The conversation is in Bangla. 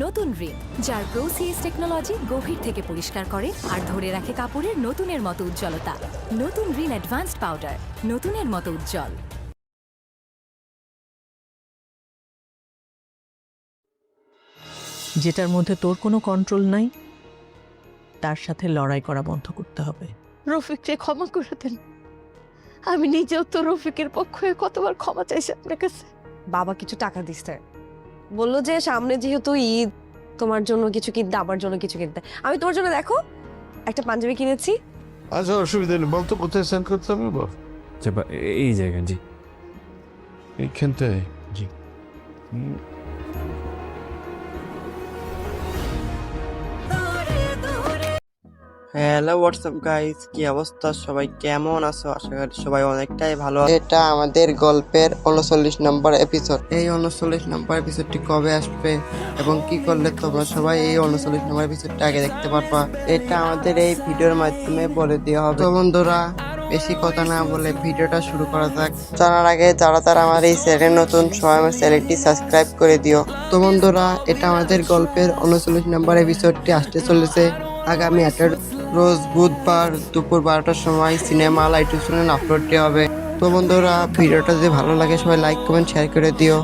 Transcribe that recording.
নতুন রিন, যার প্রোসিএস টেকনোলজি গভীর থেকে পরিষ্কার করে আর ধরে রাখে কাপড়ের নতুনের মতো উজ্জ্বলতা। নতুন রিন অ্যাডভান্সড পাউডার, নতুনের মতো উজ্জ্বল। যেটার মধ্যে তোর কোনো কন্ট্রোল নাই, তার সাথে লড়াই করা বন্ধ করতে হবে। রফিককে ক্ষমা করে দেন। আমি নিজেও তো রফিকের পক্ষে কতবার ক্ষমা চাইছি আপনার কাছে। বাবা কিছু টাকা দিচ্ছে, বললো যে সামনে যেহেতু ঈদ, তোমার জন্য কিছু কিনতে, আমার জন্য কিছু কিনতে। আমি তোমার জন্য দেখো একটা পাঞ্জাবি কিনেছি। আচ্ছা, অসুবিধা নেই, বলতো কোথায় সেন্ড করতে হবে? বল। এই জায়গায়। জি এইখানটায়? জি। হ্যালো হোয়াটসঅ্যাপ গাইস, কি অবস্থা? সবাই কেমন আছো? আশা করি সবাই অনেকটাই ভালো। এটা আমাদের গল্পের 39 নম্বর এপিসোড। এই 39 নম্বর এপিসোডটি কবে আসবে এবং কি করলে তোমরা সবাই এই 39 নম্বর এপিসোডটা আগে দেখতে পারবা, এটা আমাদের এই ভিডিওর মাধ্যমে বলে দেওয়া হবে। তো বন্ধুরা, বেশি কথা না বলে ভিডিওটা শুরু করা যাক। জানার আগে যারা আমার এই চ্যানেল নতুন, সবাই আমার চ্যানেলটি সাবস্ক্রাইব করে দিও। তো বন্ধুরা, এটা আমাদের গল্পের 39 নম্বর এপিসোডটি আসতে চলেছে আগামী 18 রোজ বুধবার দুপুর 12টার সময় সিনেমা লাইট আপলোড দেওয়া হবে। তো বন্ধুরা, ভিডিওটা যদি ভালো লাগে সবাই লাইক কমেন্ট শেয়ার করে দিও।